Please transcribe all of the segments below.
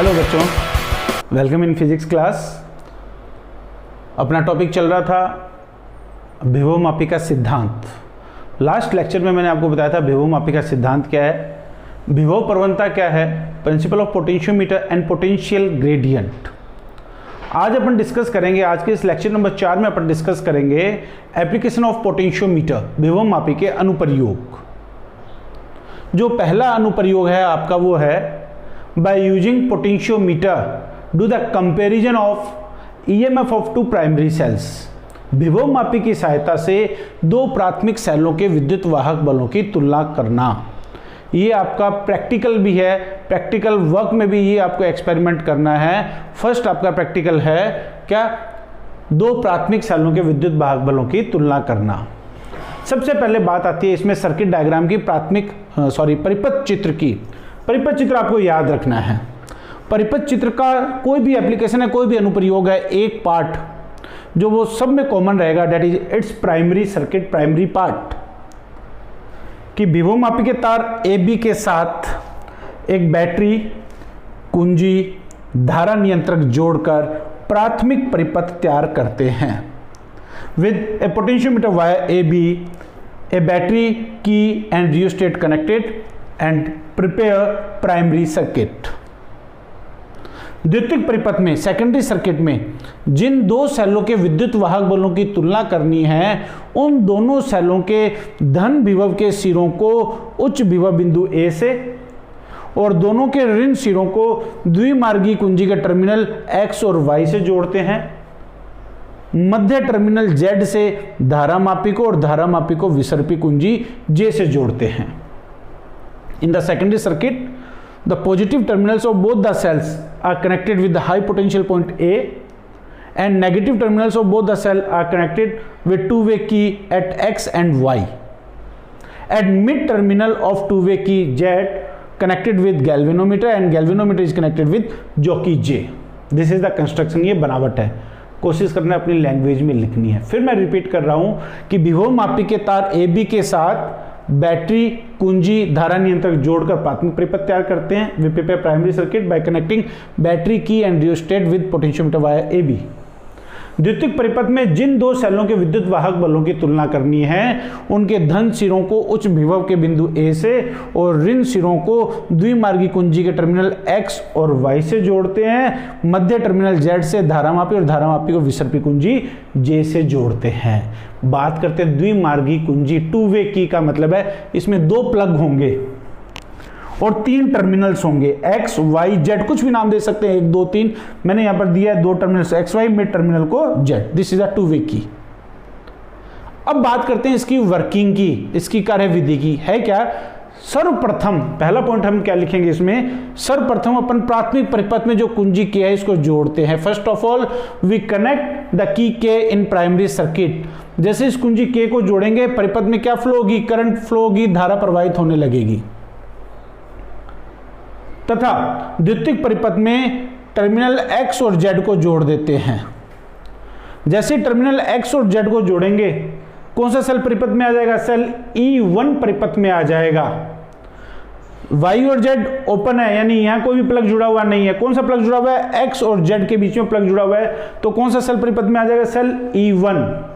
Hello बच्चों, welcome in physics class. अपना topic चल रहा था विभवमापी का सिद्धांत। लास्ट लेक्चर में मैंने आपको बताया था विभवमापी का सिद्धांत क्या है, विभव प्रवणता क्या है, principle of potentiometer and potential gradient. आज अपन डिस्कस करेंगे, आज के इस लेक्चर नंबर 4 में अपन डिस्कस करेंगे एप्लीकेशन ऑफ पोटेंशियोमीटर, विभवमापी के अनुप्रयोग। जो पहला अनुप्रयोग है आपका वो है by using potentiometer do the comparison of EMF of two primary cells। विभवमापी की सहायता से दो प्राथमिक सेलों के विद्युत वाहक बलों की तुलना करना। ये आपका प्रैक्टिकल भी है, प्रैक्टिकल वर्क में भी ये आपको एक्सपेरिमेंट करना है। फर्स्ट आपका प्रैक्टिकल है क्या, दो प्राथमिक सेलों के विद्युत वाहक बलों की तुलना करना। सबसे पहले बात आती है इसमें सर्किट डायग्राम की, परिपथ चित्र की। परिपथ चित्र आपको याद रखना है। परिपथ चित्र का कोई भी एप्लीकेशन है, कोई भी अनुप्रयोग है, एक पार्ट जो वो सब में कॉमन रहेगा, that is its primary circuit, primary part. कि विभवमापी के तार ए बी के साथ एक बैटरी, कुंजी, धारा नियंत्रक जोड़कर प्राथमिक परिपथ तैयार करते हैं। With a potentiometer wire A B, a battery key and rheostat connected and prepare primary circuit. द्वितीयक परिपथ में, सेकेंडरी सर्किट में जिन दो सेलों के विद्युत वाहक बलों की तुलना करनी है, उन दोनों सेलों के धन विभव के सिरों को उच्च विभव बिंदु ए से और दोनों के ऋण सिरों को द्विमार्गी कुंजी के टर्मिनल एक्स और वाई से जोड़ते हैं। मध्य टर्मिनल जेड से धारामापी को और धारामापी को विसर्पी कुंजी जे से जोड़ते हैं। In the secondary circuit, the positive terminals of both the cells are connected with the high potential point A, and negative terminals of both the cells are connected with two-way key at X and Y. At mid terminal of two-way key Z connected with galvanometer, and galvanometer is connected with jockey J. This is the construction, ये बनावट है, कोशिश करना अपनी language में लिखनी है। फिर मैं रिपीट कर रहा हूं कि विभवमापी के तार ए बी के साथ बैटरी, कुंजी, धारा नियंत्रक जोड़कर प्राथमिक परिपथ तैयार करते हैं। We prepare primary circuit by connecting battery key and rheostat with potentiometer wire A B. द्वितीयक परिपथ में जिन दो सेलों के विद्युत वाहक बलों की तुलना करनी है, उनके धन सिरों को उच्च विभव के बिंदु ए से और ऋण सिरों को द्विमार्गी कुंजी के टर्मिनल एक्स और वाई से जोड़ते हैं। मध्य टर्मिनल जेड से धारामापी और धारामापी को विसर्पी कुंजी जे से जोड़ते हैं। बात करते हैं द्विमार्गी कुंजी, टू वे की का मतलब है इसमें दो प्लग होंगे और तीन टर्मिनल्स होंगे, एक्स वाई जेड, कुछ भी नाम दे सकते हैं, 1 2 3। मैंने यहां पर दिया है दो terminals X Y, mid terminal को Z. This is a two way key. अब बात करते हैं इसकी वर्किंग की, इसकी कार्यविधि की है क्या। सर्वप्रथम पहला पॉइंट हम क्या लिखेंगे इसमें, सर्वप्रथम अपन प्राथमिक परिपथ में जो कुंजी के है इसको जोड़ते हैं। First of all we connect the key K in primary circuit. जैसे इस कुंजी के को जोड़ेंगे, परिपथ में क्या फ्लो होगी, करंट फ्लो होगी, धारा प्रवाहित होने लगेगी। तथा द्वितीयक परिपथ में टर्मिनल एक्स और जेड को जोड़ देते हैं। जैसे टर्मिनल एक्स और जेड को जोड़ेंगे, कौन सा सेल परिपथ में आ जाएगा, सेल E1 परिपथ में आ जाएगा। वाई और जेड ओपन है, यानी यहां कोई भी प्लग जुड़ा हुआ नहीं है। कौन सा प्लग जुड़ा हुआ है, एक्स और जेड के बीच में प्लग जुड़ा हुआ है, तो कौन सा सेल परिपथ में आ जाएगा, सेल E1।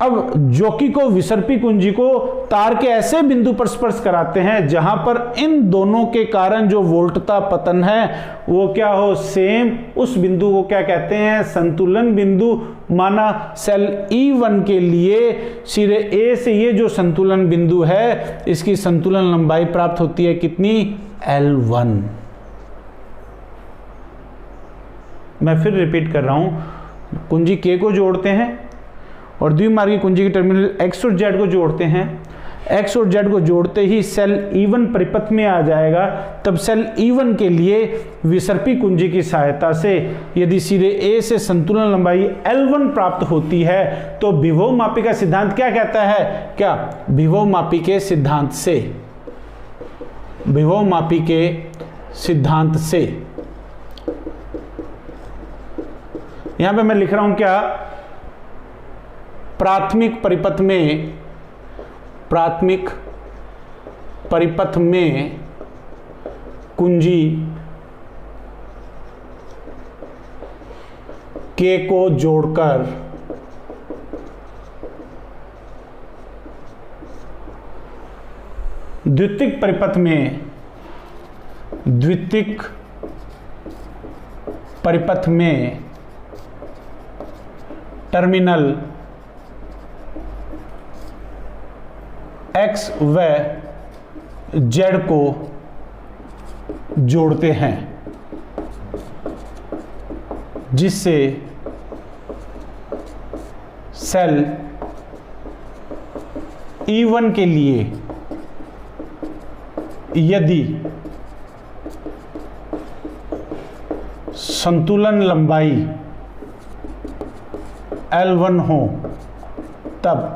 अब जॉकी को, विसर्पी कुंजी को तार के ऐसे बिंदु पर स्पर्श कराते हैं जहां पर इन दोनों के कारण जो वोल्टता पतन है वो क्या हो, सेम। उस बिंदु को क्या कहते हैं, संतुलन बिंदु। माना सेल E1 के लिए सिरे ए से ये जो संतुलन बिंदु है, इसकी संतुलन लंबाई प्राप्त होती है कितनी, L1। मैं फिर रिपीट कर रहा हूं, कुंजी के को जोड़ते हैं और द्विमार्गी कुंजी के टर्मिनल एक्स और जेड को जोड़ते हैं। एक्स और जेड को जोड़ते ही सेल E1 परिपथ में आ जाएगा। तब सेल E1 के लिए विसर्पी कुंजी की सहायता से यदि सिरे ए से संतुलन लंबाई L1 प्राप्त होती है, तो विभवमापी का सिद्धांत क्या कहता है, क्या विभवमापी के सिद्धांत से, विभवमापी के सिद्धांत से, यहां पे मैं लिख रहा हूं क्या, प्राथमिक परिपथ में कुंजी के को जोड़कर द्वितीयक परिपथ में टर्मिनल x व z को जोड़ते हैं, जिससे सेल E1 के लिए यदि संतुलन लंबाई L1 हो तब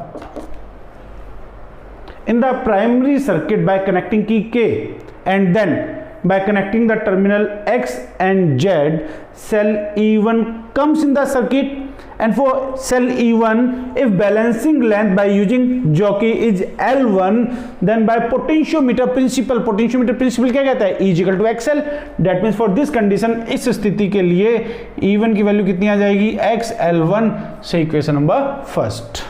in the primary circuit by connecting key K and then by connecting the terminal X and Z, cell E1 comes in the circuit, and for cell E1 if balancing length by using jockey is L1, then by potentiometer principle क्या कहता है, E equal to XL. that means for this condition, इस स्थिति के लिए E1 की value कितनी आ जाएगी, XL1 से इक्वेशन नंबर फर्स्ट.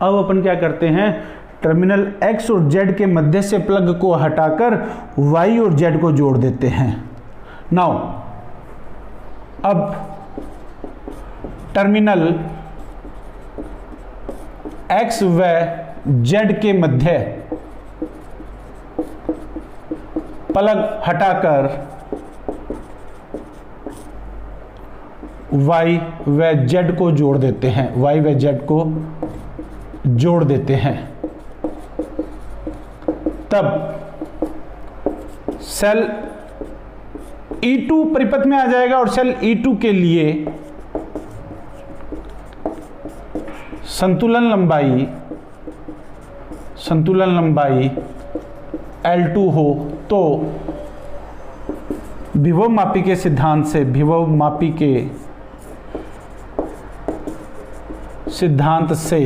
अब अपन क्या करते हैं, टर्मिनल X और Z के मध्य से प्लग को हटाकर Y और Z को जोड़ देते हैं. नाउ अब टर्मिनल X व Z के मध्य प्लग हटाकर Y व Z को जोड़ देते हैं, Y व Z को जोड़ देते हैं. तब सेल E2 परिपथ में आ जाएगा और सेल E2 के लिए संतुलन लंबाई L2 हो तो विभव मापी के सिद्धांत से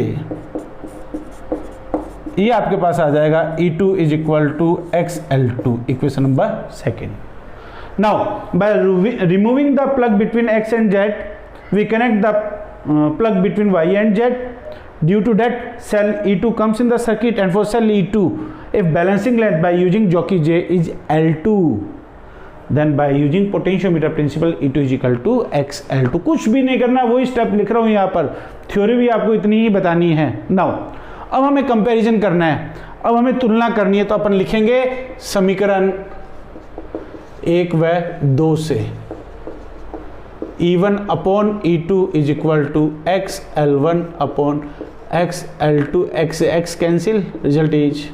ये आपके पास आ जाएगा E2 is equal to XL2, equation number second. Now by removing the plug between X and Z, we connect the plug between Y and Z. Due to that, cell E2 comes in the circuit, and for cell E2, if balancing length by using jockey J is L2, then by using potentiometer principle E2 is equal to XL2. कुछ भी नहीं करना, वही step लिख रहा हूँ यहाँ पर, थ्योरी भी आपको इतनी ही बतानी है. नाउ अब हमें कंपैरिजन करना है, अब हमें तुलना करनी है, तो अपन लिखेंगे समीकरण 1 व 2 से E1 upon E2 is equal to XL1 upon XL2, X से X cancel, result is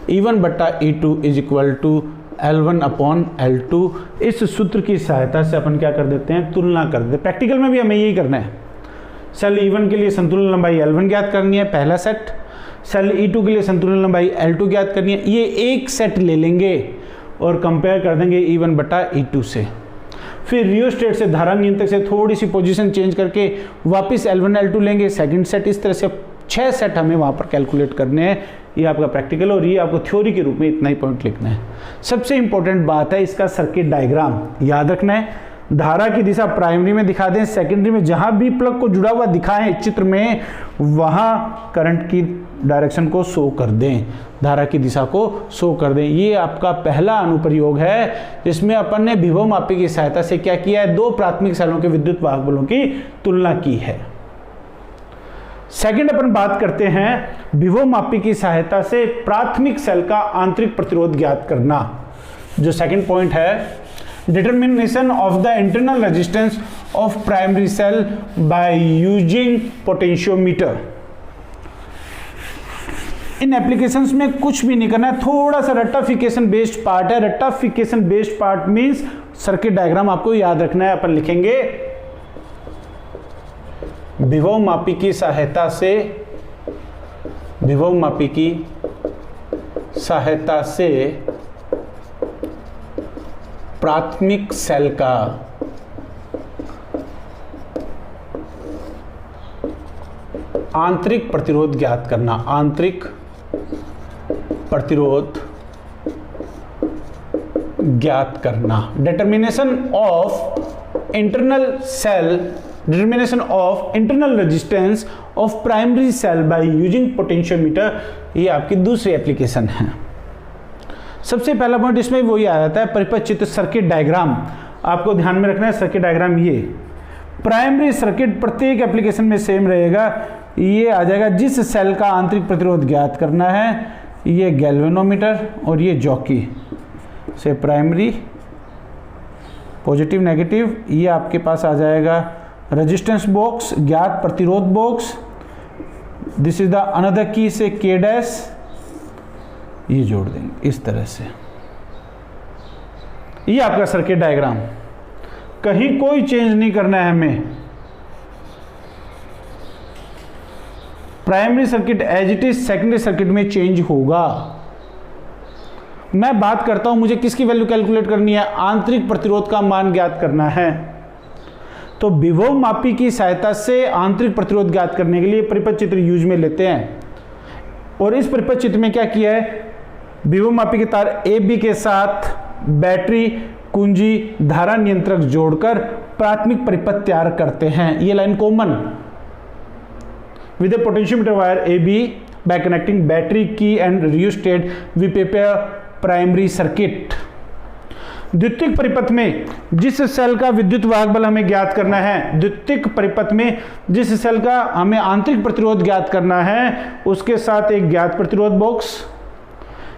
E1 बट्टा E2 is equal to L1 upon L2. इस सूत्र की सहायता से अपन क्या कर देते हैं, तुलना कर देते हैं. प्रैक्टिकल में भी हमें यही करना है. सेल E1 के लिए संतुलन लंबाई L1 ज्ञात करनी है, पहला सेट. सेल E2 के लिए संतुलन लंबाई L2 ज्ञात करनी है. ये एक सेट ले लेंगे और कंपेयर कर देंगे E1 बटा E2 से. फिर रियोस्टेट से धारा नियंत्रक से थोड़ी सी पोजीशन चेंज करके वापस L1 L2 लेंगे, सेकंड सेट. इस तरह से 6 सेट हमें वहाँ पर कैलकुलेट करने हैं. ये आपका प्रैक्टिकल और ये आपको थ्योरी के रूप में इतना ही पॉइंट लिखना है. सबसे इंपॉर्टेंट बात है, इसका सर्किट डायग्राम याद रखना है. धारा की दिशा प्राइमरी में दिखा दें, सेकेंडरी में जहां भी प्लग को जुड़ा हुआ दिखाएं चित्र में, वहां करंट की डायरेक्शन को शो कर दें, धारा की दिशा को शो कर दें. ये आपका पहला अनुप्रयोग है जिसमें अपन ने विभव मापी की सहायता से क्या किया है, 2 प्राथमिक सेलों के विद्युत वाहक बलों की तुलना की है. सेकंड अपन बात करते हैं विभव मापी की सहायता से प्राथमिक सेल का आंतरिक प्रतिरोध ज्ञात करना. जो सेकंड पॉइंट है, determination of the internal resistance of primary cell by using potentiometer. In applications में कुछ भी नहीं करना है, थोड़ा सा रट्टाफिकेशन बेस्ड पार्ट है. रट्टाफिकेशन based part means circuit diagram आपको याद रखना है. अपन लिखेंगे विभव मापी की सहायता से प्राथमिक सेल का आंतरिक प्रतिरोध ज्ञात करना. आंतरिक प्रतिरोध ज्ञात करना। Determination of internal resistance of primary cell by using potentiometer, ये आपकी दूसरी एप्लीकेशन है। सबसे पहला पॉइंट इसमें वही आ जाता है परिपथ चित्र सर्किट डायग्राम। आपको ध्यान में रखना है सर्किट डायग्राम, ये प्राइमरी सर्किट प्रत्येक एप्लीकेशन में सेम रहेगा। ये आ जाएगा जिस सेल का आंतरिक प्रतिरोध ज्ञात करना है, ये गैल्वेनोमीटर और ये जॉकी से प्राइमरी पॉजिटिव नेगेटिव, ये आपके पास आ जाएगा रेजिस्टेंस बॉक्स, ज्ञात प्रतिरोध box, this is the another की से के डैश, ये जोड़ देंगे इस तरह से। ये आपका सर्किट डायग्राम, कहीं कोई चेंज नहीं करना है हमें। Primary circuit as it is secondary circuit में चेंज होगा। मैं बात करता हूं मुझे किसकी वैल्यू कैलकुलेट करनी है, आंतरिक प्रतिरोध का मान ज्ञात करना है। तो विभव मापी की सहायता से आंतरिक प्रतिरोध ज्ञात करने के लिए परिपथ चित्र यूज में लेते हैं। और इस परिपथ चित्र में क्या किया है, विभव मापी के तार ए बी के साथ बैटरी, कुंजी, धारा नियंत्रक जोड़कर प्राथमिक परिपथ तैयार करते हैं। ये line common with a potentiometer wire A B by connecting battery key and rheostat we prepare primary circuit. द्वितीयक परिपथ में जिस सेल का विद्युत वाहक बल हमें ज्ञात करना है, द्वितीयक परिपथ में जिस सेल का हमें आंतरिक प्रतिरोध ज्ञात करना है, उसके साथ एक ज्ञात प्रतिरोध बॉक्स,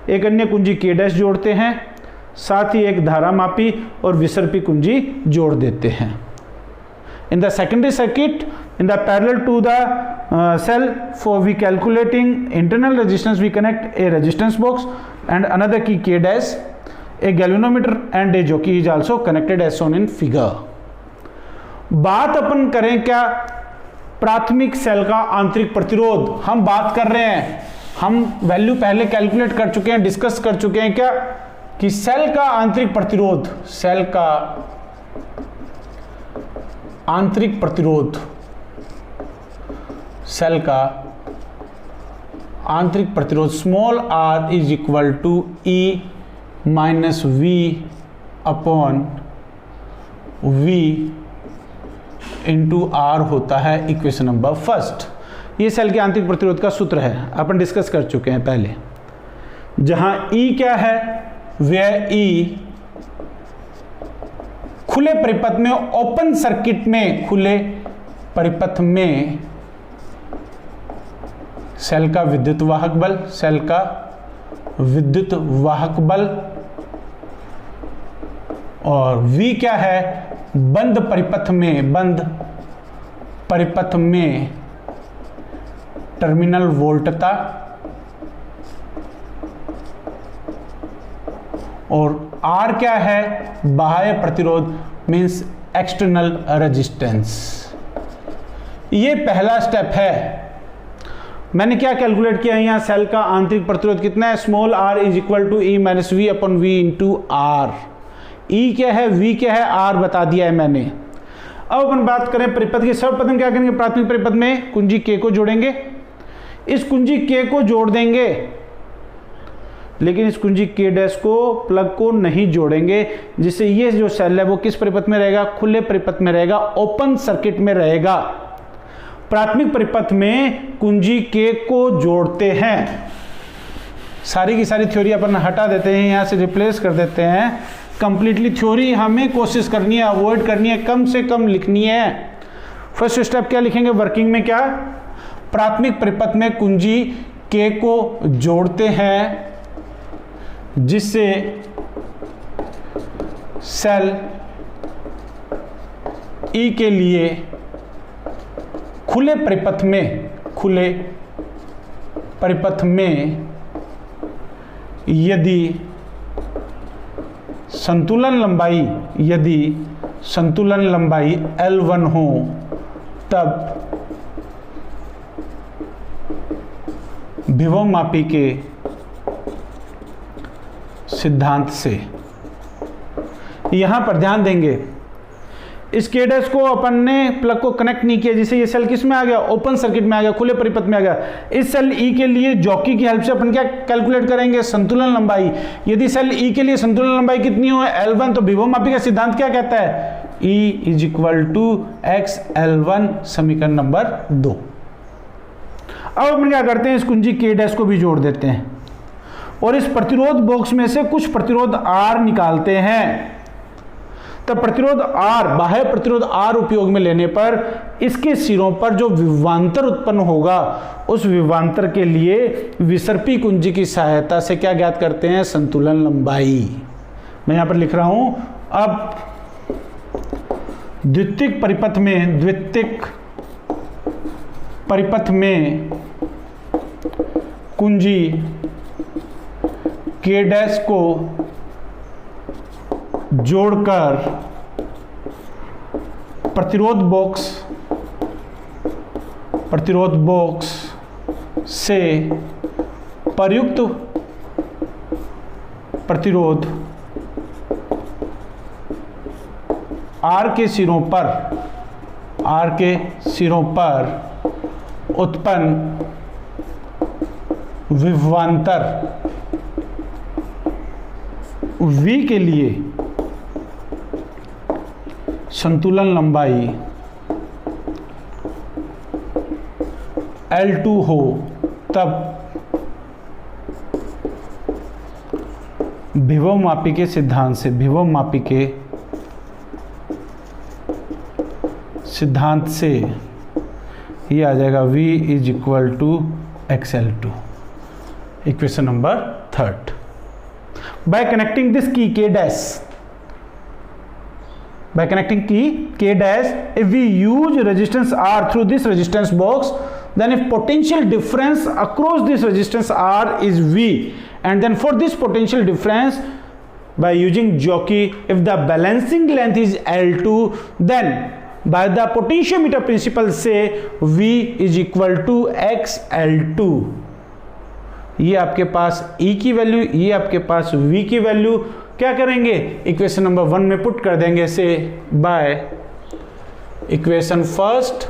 एक अन्य कुंजी के डैश जोड़ते हैं, साथ ही एक धारा मापी और विसर्पी कुंजी जोड़ देते हैं। In the secondary circuit in the parallel to the cell for we calculating internal resistance we connect a resistance box and another key K dash, a galvanometer and a jockey is also connected as shown in figure। बात अपन करें क्या, प्राथमिक cell का आंतरिक प्रतिरोध हम बात कर रहे हैं। हम वैल्यू पहले कैलकुलेट कर चुके हैं, डिस्कस कर चुके हैं क्या कि सेल का आंतरिक प्रतिरोध, सेल का आंतरिक प्रतिरोध, सेल का आंतरिक प्रतिरोध small r is equal to E minus V upon V into R होता है इक्वेशन नंबर फर्स्ट। ये सेल के आंतरिक प्रतिरोध का सूत्र है, अपन डिस्कस कर चुके हैं पहले। जहां E क्या है, वह E खुले परिपथ में, ओपन सर्किट में, खुले परिपथ में सेल का विद्युत वाहक बल, सेल का विद्युत वाहक बल, और V क्या है, बंद परिपथ में, बंद परिपथ में टर्मिनल वोल्टता, और R क्या है, बाह्य प्रतिरोध मींस एक्सटर्नल रेजिस्टेंस। ये पहला स्टेप है। मैंने क्या कैलकुलेट किया, यहाँ सेल का आंतरिक प्रतिरोध कितना है, small r is equal to E minus V upon V into R। E क्या है, V क्या है, R बता दिया है मैंने। अब अपन बात करें परिपथ की। सर्वप्रथम क्या करेंगे, प्राथमिक परिपथ में कुंजी K को जोड़ेंगे, इस कुंजी K को जोड़ देंगे, लेकिन इस कुंजी K डैश को, प्लग को नहीं जोड़ेंगे, जिससे ये जो सेल है वो किस परिपथ में रहेगा, खुले परिपथ में रहेगा, ओपन सर्किट में रहेगा। प्राथमिक परिपथ में कुंजी K को जोड़ते हैं। सारी की सारी थ्योरी अपन हटा देते हैं, यहाँ से रिप्लेस कर देते हैं। कंप्लीटली थ्योरी हमें कोशिश करनी है, अवॉइड करनी है, कम से कम लिखनी है। फर्स्ट स्टेप क्या लिखेंगे वर्किंग में, क्या, प्राथमिक परिपथ में कुंजी K को जोड़ते हैं, जिससे सेल E के लिए खुले परिपथ में, खुले परिपथ में यदि संतुलन लंबाई L1 हो, तब विभव मापी के सिद्धांत से, यहां पर ध्यान देंगे इस के डैश को अपन ने प्लग को कनेक्ट नहीं किया, जिससे ये सेल किस में आ गया, ओपन सर्किट में आ गया, खुले परिपथ में आ गया। इस सेल ई के लिए जॉकी की हेल्प से अपन क्या कैलकुलेट करेंगे, संतुलन लंबाई। यदि सेल ई के लिए संतुलन लंबाई कितनी हो, L1, तो विभव मापी का सिद्धांत क्या कहता है, E is equal to X L1, समीकरण नंबर 2। अब अपन क्या करते हैं, इस कुंजी के डैश को भी जोड़ देते हैं और इस प्रतिरोध बॉक्स में से कुछ प्रतिरोध R निकालते हैं। तब प्रतिरोध R, बाह्य प्रतिरोध R उपयोग में लेने पर इसके सिरों पर जो विभवांतर उत्पन्न होगा, उस विभवांतर के लिए विसर्पी कुंजी की सहायता से क्या ज्ञात करते हैं, संतुलन लंबाई। मैं यहां पर लिख रहा हूं, अब द्वितीयक परिपथ में कुंजी के डैश को जोड़कर प्रतिरोध बॉक्स से प्रयुक्त प्रतिरोध R के सिरों पर उत्पन्न विभवांतर V के लिए संतुलन लंबाई L2 हो, तब विभव मापी के सिद्धांत से ये आ जाएगा V is equal to XL2, equation number 3। By connecting this key K dash, by connecting K dash, if we use resistance R through this resistance box, then if potential difference across this resistance R is V, and then for this potential difference by using jockey, if the balancing length is L2, then by the potentiometer principle say V is equal to XL2। ये आपके पास E की value, ये आपके पास V की value क्या करेंगे, equation number 1 में put कर देंगे से by equation first,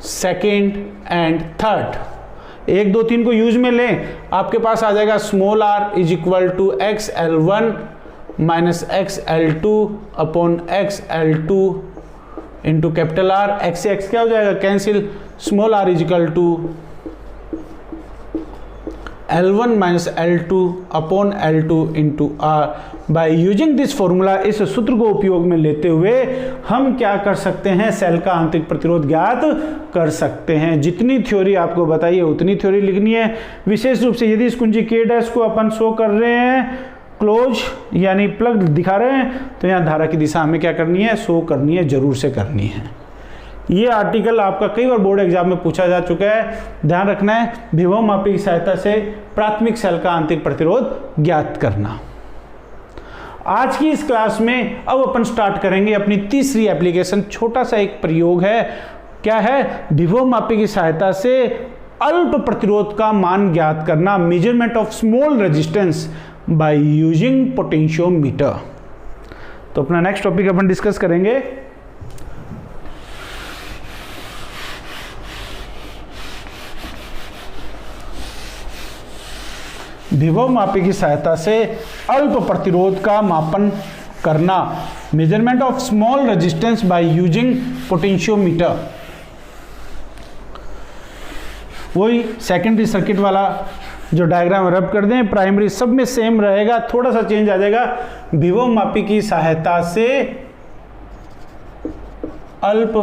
second and third, 1 2 3 को यूज में लें, आपके पास आ जाएगा small r is equal to XL1 minus XL2 upon XL2 into capital R, x से x क्या हो जाएगा, cancel, small r is equal to L1 minus L2 upon L2 into R। By using this formula, इस सूत्र को उपयोग में लेते हुए हम क्या कर सकते हैं, सेल का आंतरिक प्रतिरोध ज्ञात कर सकते हैं। जितनी थ्योरी आपको बताइए उतनी थ्योरी लिखनी है। विशेष रूप से यदि इस कुंजी के डैश को अपन शो कर रहे हैं, क्लोज यानी प्लग दिखा रहे हैं, तो यहाँ धारा की दिशा हमें क्या करनी है, शो करनी है, जरूर से करनी है। ये आर्टिकल आपका कई बार बोर्ड एग्जाम में पूछा जा चुका है, ध्यान रखना है। विभव मापी की सहायता से प्राथमिक सेल का आंतरिक प्रतिरोध ज्ञात करना। आज की इस क्लास में अब अपन स्टार्ट करेंगे अपनी तीसरी एप्लीकेशन। छोटा सा एक प्रयोग है, क्या है, विभव मापी की सहायता से अल्प प्रतिरोध का मान ज्ञात करना, measurement of small resistance bye using potentiometer. तो अपना नेक्स्ट टॉपिक अपन डिस्कस करेंगे विभव मापी की सहायता से अल्प प्रतिरोध का मापन करना, measurement of small resistance bye using potentiometer. वही सेकेंडरी सर्किट वाला जो डायग्राम रब कर दें, प्राइमरी सब में सेम रहेगा, थोड़ा सा चेंज आ जाएगा। विभव मापी की सहायता से अल्प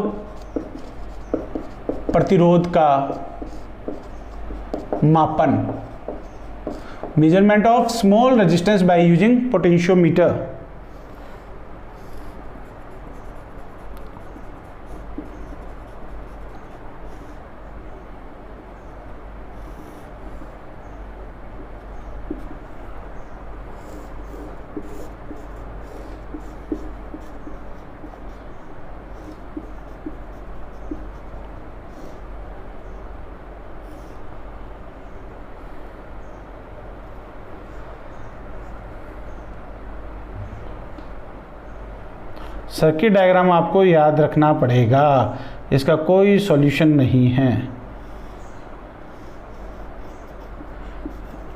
प्रतिरोध का मापन, measurement of small resistance by using potentiometer। Circuit diagram आपको याद रखना पड़ेगा, इसका कोई सॉल्यूशन नहीं है।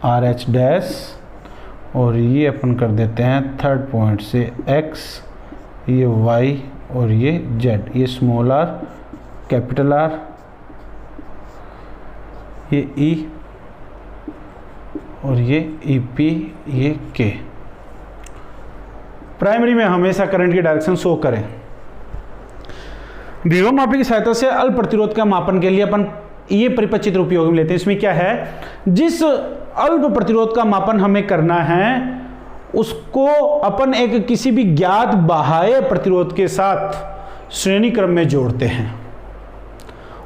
आर एच डैश और ये अपन कर देते हैं थर्ड पॉइंट से एक्स, ये वाई और ये जेड, ये स्मॉल आर, कैपिटल आर, ये ई और ये ई पी, ये के। प्राइमरी में हमेशा करंट की डायरेक्शन शो करें। विभव मापी की सहायता से अल्प प्रतिरोध का मापन के लिए अपन ये परिपथ चित्र उपयोग में लेते हैं। इसमें क्या है, जिस अल्प प्रतिरोध का मापन हमें करना है उसको अपन एक किसी भी ज्ञात बाह्य प्रतिरोध के साथ श्रेणी क्रम में जोड़ते हैं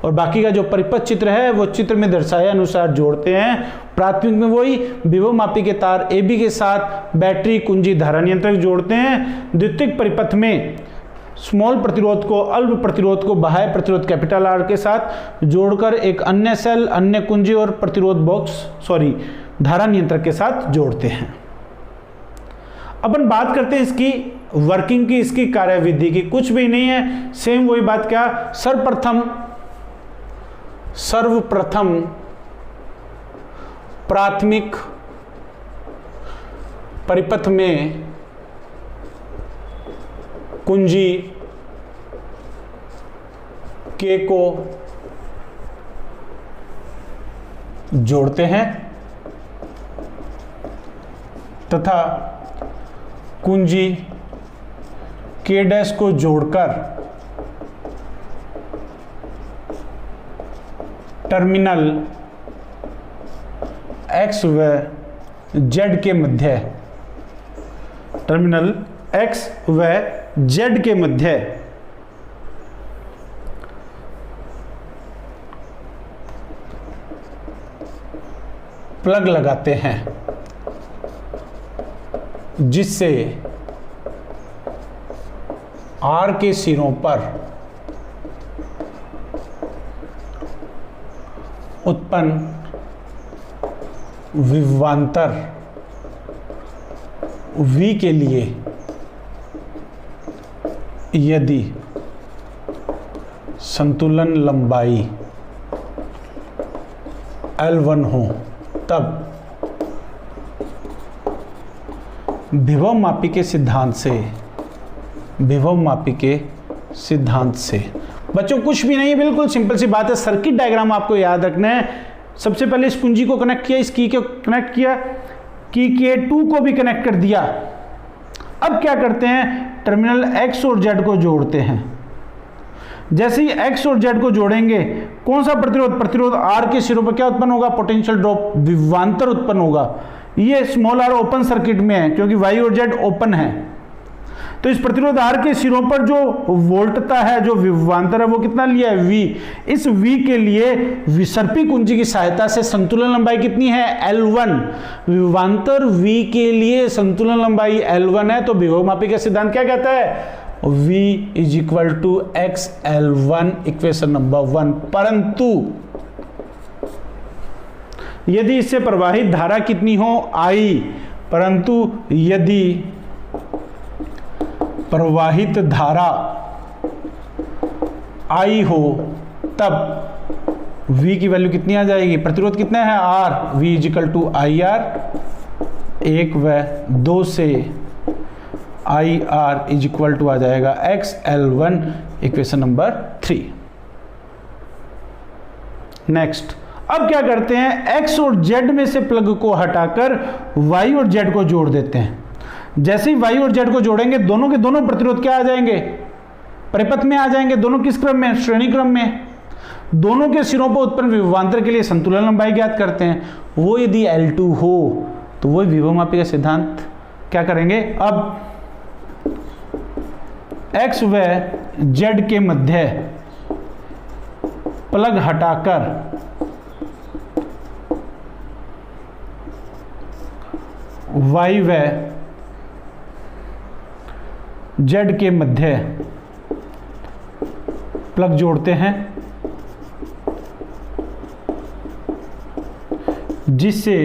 और बाकी का जो परिपथ चित्र है वो चित्र में दर्शाए अनुसार जोड़ते हैं। प्राथमिक में वही विभव मापी के तार AB के साथ बैटरी, कुंजी, धारा नियंत्रक जोड़ते हैं। द्वितीयक परिपथ में स्मॉल प्रतिरोध को अल्प प्रतिरोध को बाह्य प्रतिरोध कैपिटल आर के साथ जोड़कर एक अन्य सेल, अन्य कुंजी और प्रतिरोध बॉक्स धारा नियंत्रक के साथ जोड़ते हैं। अपन बात करते हैं इसकी वर्किंग की, इसकी कार्यविधि की। कुछ भी नहीं है, सेम वही बात। क्या, सर्वप्रथम प्राथमिक परिपथ में कुंजी के को जोड़ते हैं तथा कुंजी के डैश को जोड़कर टर्मिनल एक्स व जेड के मध्य, टर्मिनल एक्स व जेड के मध्य प्लग लगाते हैं, जिससे आर के सिरों पर उत्पन्न विभवांतर V के लिए यदि संतुलन लंबाई L1 हो तब विभव मापी के सिद्धांत से बच्चों कुछ भी नहीं है, बिल्कुल सिंपल सी बात है। सर्किट डायग्राम आपको याद रखना है। सबसे पहले इस कुंजी को कनेक्ट किया, इस की को कनेक्ट किया, की के 2 को भी कनेक्ट कर दिया। अब क्या करते हैं, टर्मिनल X और Z को जोड़ते हैं। जैसे ही X और Z को जोड़ेंगे, कौन सा प्रतिरोध R के सिरों पर क्या उत्पन्न होगा, पोटेंशियल ड्रॉप, विभवांतर उत्पन्न होगा। ये स्मॉल r ओपन सर्किट में है क्योंकि Y और Z ओपन है, तो इस प्रतिरोध R के सिरों पर जो वोल्टता है, जो विभवांतर है, वो कितना लिया है, V। इस V के लिए विसर्पी कुंजी की सहायता से संतुलन लंबाई कितनी है, L1। विभवांतर V के लिए संतुलन लंबाई L1 है, तो विभव मापी का सिद्धांत क्या कहता है, V is equal to XL1, equation number 1। परंतु यदि इससे प्रवाहित धारा कितनी हो, I, परंतु यदि प्रवाहित धारा I हो तब V की वैल्यू कितनी आ जाएगी, प्रतिरोध कितना है R, V is equal to IR, 1 व 2 से IR इज इक्वल टू आ जाएगा XL1, इक्वेशन नंबर 3। नेक्स्ट, अब क्या करते हैं, X और Z में से प्लग को हटाकर Y और Z को जोड़ देते हैं। जैसे ही Y और Z को जोड़ेंगे, दोनों के दोनों प्रतिरोध क्या आ जाएंगे, परिपथ में आ जाएंगे। दोनों किस क्रम में, श्रेणी क्रम में। दोनों के सिरों पर उत्पन्न विभवांतर के लिए संतुलन लंबाई ज्ञात करते हैं। वो यदि L2 हो तो वो विभव मापी का सिद्धांत क्या करेंगे, अब X व Z के मध्य प्लग हटाकर Y व Z के मध्य प्लग जोड़ते हैं, जिससे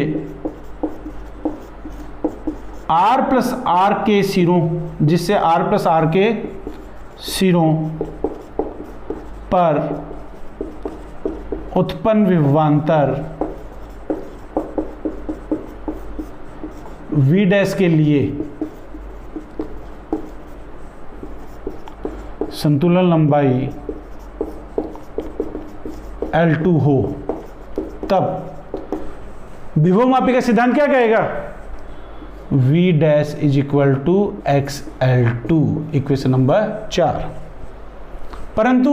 R प्लस R के सिरों पर उत्पन्न विभवांतर V डैश के लिए संतुलन लंबाई L2 हो, तब विभवमापी का सिद्धांत क्या कहेगा? V dash is equal to XL2, equation number 4। परंतु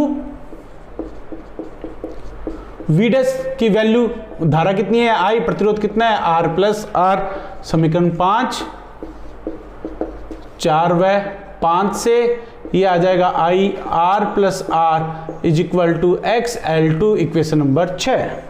V डैश की वैल्यू, धारा कितनी है I, प्रतिरोध कितना है R प्लस R, समीकरण 5, 4 व 5 से ये आ जाएगा I R plus R is equal to XL2, equation number 6।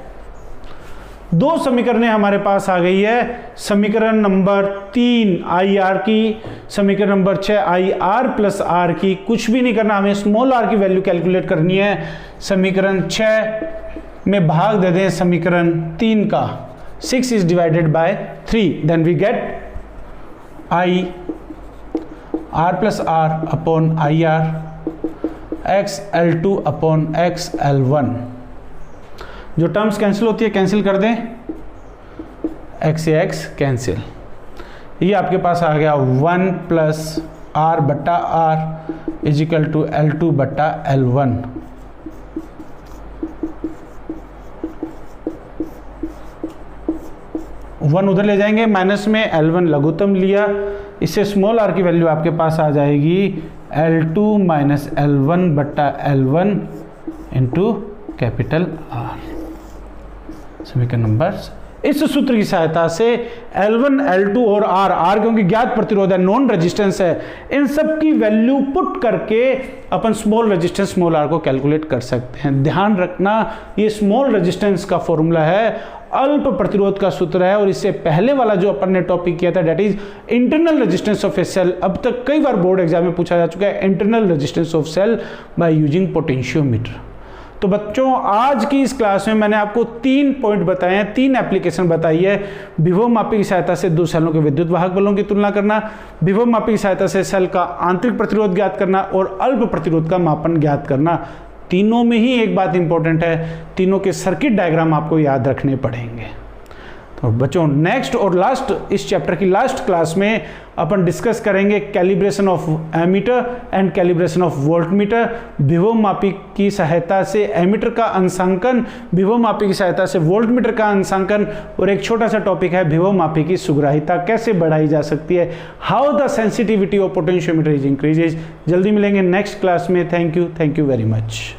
दो समीकरणें हमारे पास आ गई है, समीकरण नंबर 3 IR की, समीकरण नंबर 6 IR प्लस R की। कुछ भी नहीं करना, हमें स्मॉल r की वैल्यू कैलकुलेट करनी है। समीकरण 6 में भाग दे दें समीकरण 3 का, 6 is divided by 3, then we get I R plus R upon IR, XL2 upon XL1। जो टर्म्स कैंसिल होती है कैंसिल कर दें, x से x कैंसिल। ये आपके पास आ गया 1 प्लस R बट्टा R इजिकल टू L2 बट्टा L1। वन उधर ले जाएंगे, माइनस में L1 लघुत्तम लिया, इससे स्मॉल r की वैल्यू आपके पास आ जाएगी L2 माइनस L1 बट्टा L1 इंटू कैपिटल R। समीकरण नंबर, इस सूत्र की सहायता से L1, L2 और R क्योंकि ज्ञात प्रतिरोध है, नॉन रेजिस्टेंस है, इन सब की वैल्यू पुट करके अपन स्मॉल रेजिस्टेंस स्मॉल r को कैलकुलेट कर सकते हैं। ध्यान रखना, ये स्मॉल रेजिस्टेंस का फॉर्मूला है, अल्प प्रतिरोध का सूत्र है, और इससे पहले वाला जो अपन ने टॉपिक किया था that is internal resistance of a cell. अब तक कई बार बोर्ड एग्जाम में पूछा जा चुका है internal resistance of cell by using potentiometer. तो बच्चों, आज की इस क्लास में मैंने आपको 3 पॉइंट बताए हैं, 3 एप्लीकेशन बताई है। विभवमापी की सहायता से दो सेलों के विद्युत वाहक बलों की तुलना करना, विभवमापी की सहायता से सेल का आंतरिक प्रतिरोध ज्ञात करना और अल्प प्रतिरोध का मापन ज्ञात करना। तीनों में ही एक बात इंपॉर्टेंट है, तीनों के सर्किट डायग्राम आपको याद रखने पड़ेंगे। तो बच्चों, नेक्स्ट और लास्ट, इस चैप्टर की लास्ट क्लास में अपन डिस्कस करेंगे calibration of ammeter and calibration of voltmeter. विभवमापी की सहायता से एमीटर का अंशांकन, विभवमापी की सहायता से वोल्टमीटर का अंशांकन, और एक छोटा सा टॉपिक है विभवमापी की सुग्राह्यता कैसे बढ़ाई जा सकती है, how the sensitivity of potentiometer is increases. जल्दी मिलेंगे नेक्स्ट क्लास में। Thank you very much.